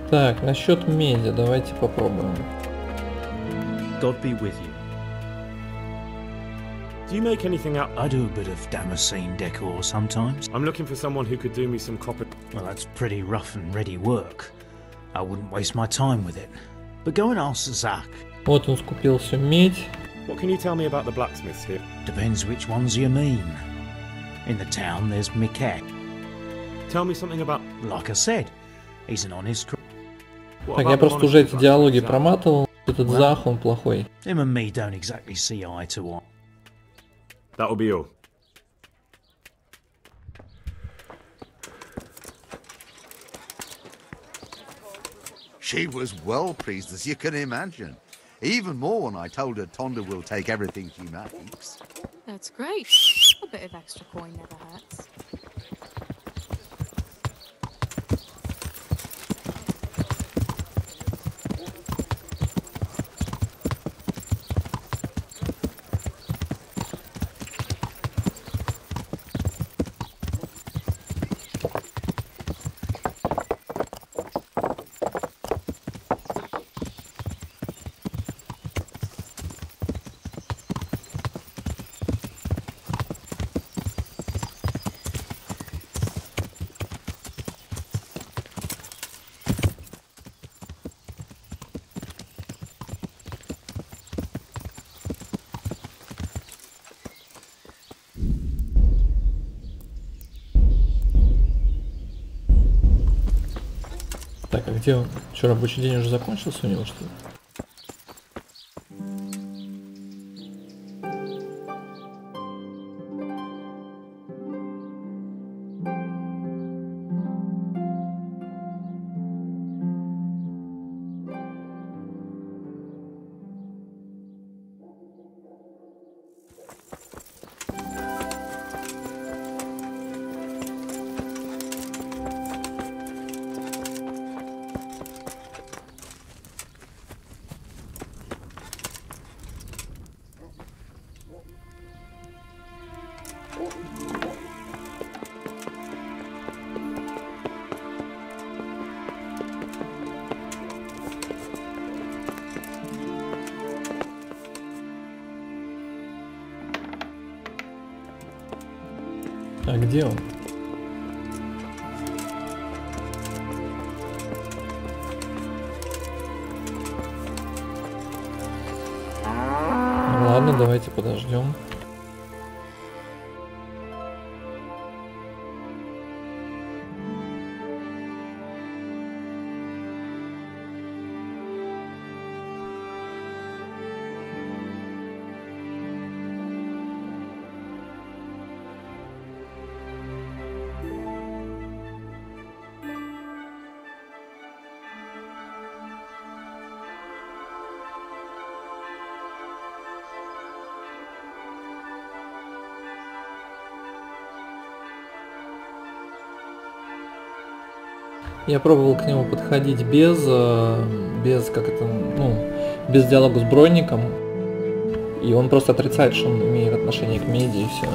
Так, насчет меди, давайте попробуем. God be with you. Do you make anything out? I do a bit of Damascene decor sometimes. I'm looking for someone who could do me some copper. Well, that's pretty rough and ready work. I wouldn't waste my time with it. But go and ask Zach. Вот он скупил всю медь. What can you tell me about the blacksmiths here? Depends which ones you mean. In the town, there's Miket. Tell me something about... Like I said, he's an honest... Так, я просто уже эти диалоги проматывал. Этот Захам плохой. Him and me don't exactly see eye to eye. That'll be all. She was well pleased, as you can imagine. Even more when I told her Tonda will take everything she makes. That's great. A bit of extra coin never hurts. Так, а где он? Что, рабочий день уже закончился у него, что ли? А где он? Ладно, давайте подождем. Я пробовал к нему подходить без без диалога с бронником, и он просто отрицает, что он имеет отношение к меди, и все.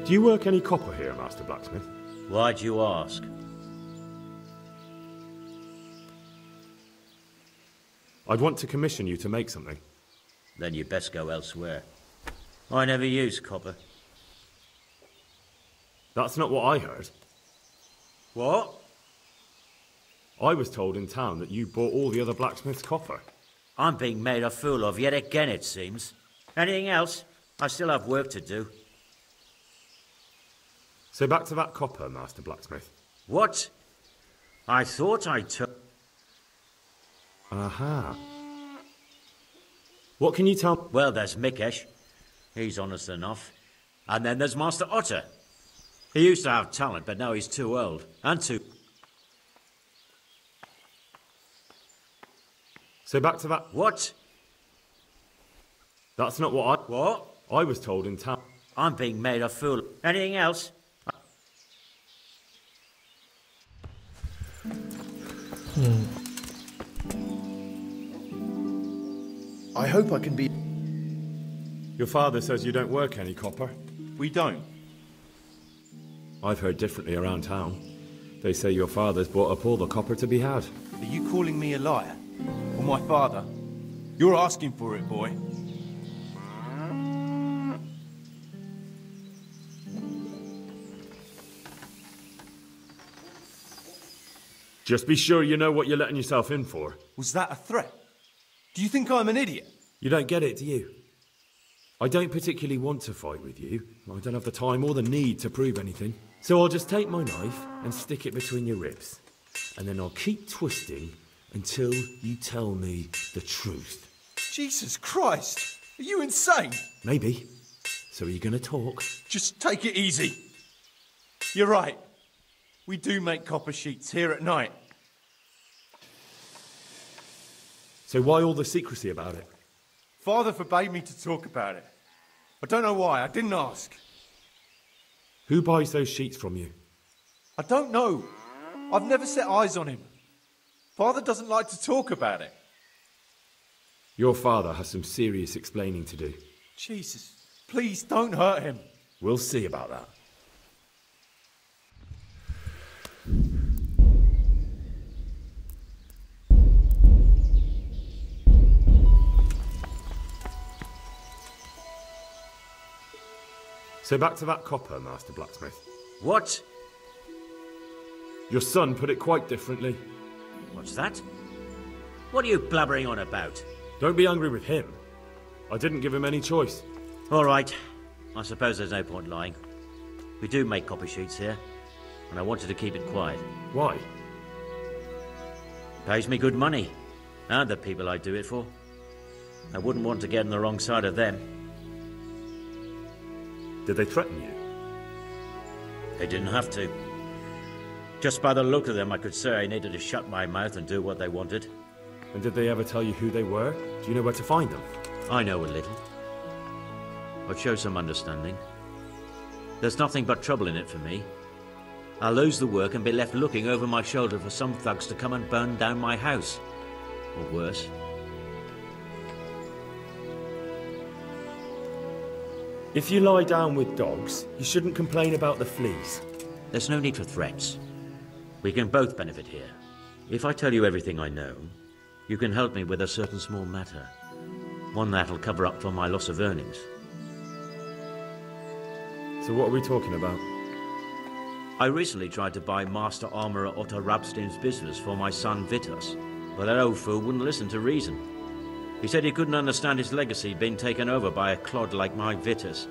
Do you work any copper here, Master Blacksmith? Why'd you ask? I'd want to commission you to make something. Then you'd best go elsewhere. I never use copper. That's not what I heard. What? I was told in town that you bought all the other blacksmiths' copper. I'm being made a fool of yet again, it seems. Anything else? I still have work to do. So back to that copper, Master Blacksmith. What? I thought I took... Aha. What can you tell... Well, there's Mikesh. He's honest enough. And then there's Master Otter. He used to have talent, but now he's too old. And too... So back to that... What? That's not what I... What? I was told in town... I'm being made a fool. Anything else? I hope I can be... Your father says you don't work any copper. We don't. I've heard differently around town. They say your father's bought up all the copper to be had. Are you calling me a liar? Or my father? You're asking for it, boy. Just be sure you know what you're letting yourself in for. Was that a threat? Do you think I'm an idiot? You don't get it, do you? I don't particularly want to fight with you. I don't have the time or the need to prove anything. So I'll just take my knife and stick it between your ribs. And then I'll keep twisting until you tell me the truth. Jesus Christ! Are you insane? Maybe. So are you going to talk? Just take it easy. You're right. We do make copper sheets here at night. So why all the secrecy about it? Father forbade me to talk about it. I don't know why. I didn't ask. Who buys those sheets from you? I don't know. I've never set eyes on him. Father doesn't like to talk about it. Your father has some serious explaining to do. Jesus, please don't hurt him. We'll see about that. So back to that copper, Master Blacksmith. What? Your son put it quite differently. What's that? What are you blabbering on about? Don't be angry with him. I didn't give him any choice. All right. I suppose there's no point lying. We do make copper sheets here, and I wanted to keep it quiet. Why? Pays me good money, and the people I do it for. I wouldn't want to get on the wrong side of them. Did they threaten you? They didn't have to. Just by the look of them, I could say I needed to shut my mouth and do what they wanted. And did they ever tell you who they were? Do you know where to find them? I know a little. I'd show some understanding. There's nothing but trouble in it for me. I'll lose the work and be left looking over my shoulder for some thugs to come and burn down my house. Or worse. If you lie down with dogs, you shouldn't complain about the fleas. There's no need for threats. We can both benefit here. If I tell you everything I know, you can help me with a certain small matter. One that'll cover up for my loss of earnings. So what are we talking about? I recently tried to buy Master Armourer Otto Rabstein's business for my son Vitus, but that old fool wouldn't listen to reason. He said he couldn't understand his legacy being taken over by a clod like my Vitus.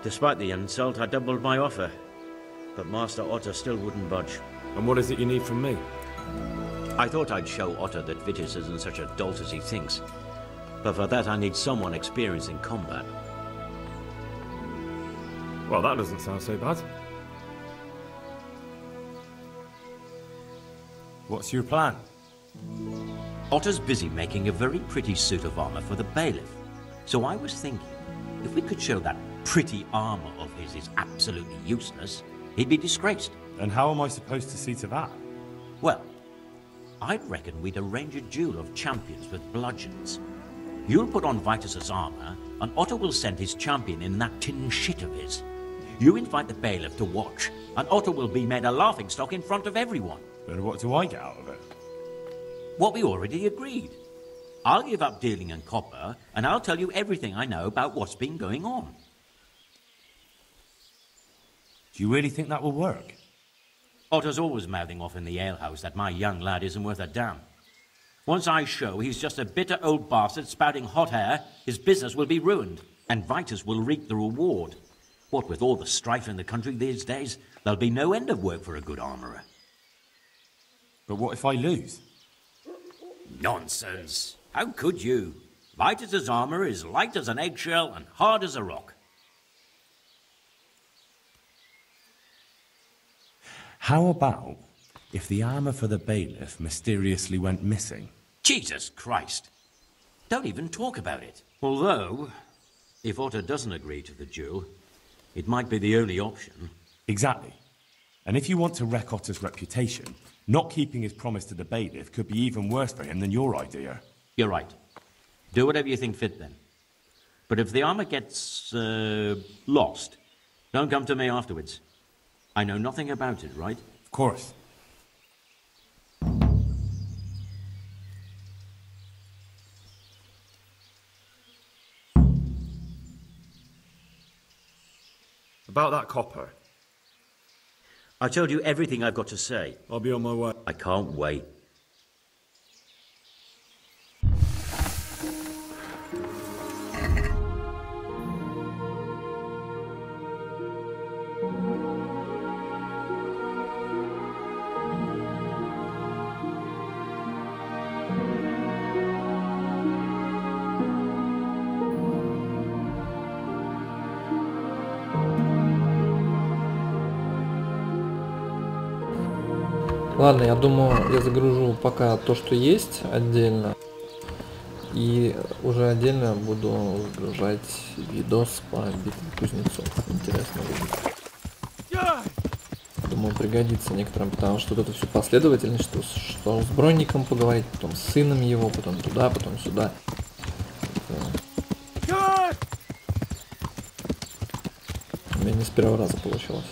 Despite the insult, I doubled my offer, but Master Otto still wouldn't budge. And what is it you need from me? I thought I'd show Otto that Vitus isn't such a dolt as he thinks, but for that I need someone experienced in combat. Well, that doesn't sound so bad. What's your plan? Otto's busy making a very pretty suit of armor for the bailiff. So I was thinking, if we could show that pretty armor of his is absolutely useless, he'd be disgraced. And how am I supposed to see to that? Well, I'd reckon we'd arrange a duel of champions with bludgeons. You'll put on Vitus's armor, and Otto will send his champion in that tin shit of his. You invite the bailiff to watch, and Otto will be made a laughingstock in front of everyone. Then what do I get out of it? What we already agreed. I'll give up dealing in copper, and I'll tell you everything I know about what's been going on. Do you really think that will work? Otto's always mouthing off in the alehouse that my young lad isn't worth a damn. Once I show he's just a bitter old bastard spouting hot air, his business will be ruined, and Vitus will reap the reward. What with all the strife in the country these days, there'll be no end of work for a good armourer. But what if I lose? Nonsense. How could you? Vitus's armour is light as an eggshell and hard as a rock. How about if the armour for the bailiff mysteriously went missing? Jesus Christ. Don't even talk about it. Although, if Otto doesn't agree to the duel, it might be the only option. Exactly. And if you want to wreck Otto's reputation, not keeping his promise to the bailiff could be even worse for him than your idea. You're right. Do whatever you think fit then. But if the armor gets lost, don't come to me afterwards. I know nothing about it, right? Of course. About that copper. I told you everything I've got to say. I'll be on my way. I can't wait. Ладно, я думаю, я загружу пока то, что есть отдельно. И уже отдельно буду загружать видос по битве кузнецов. Интересно будет. Думаю, пригодится некоторым, потому что вот это все последовательность, что с бронником поговорить, потом с сыном его, потом туда, потом сюда. Это... У меня не с первого раза получилось.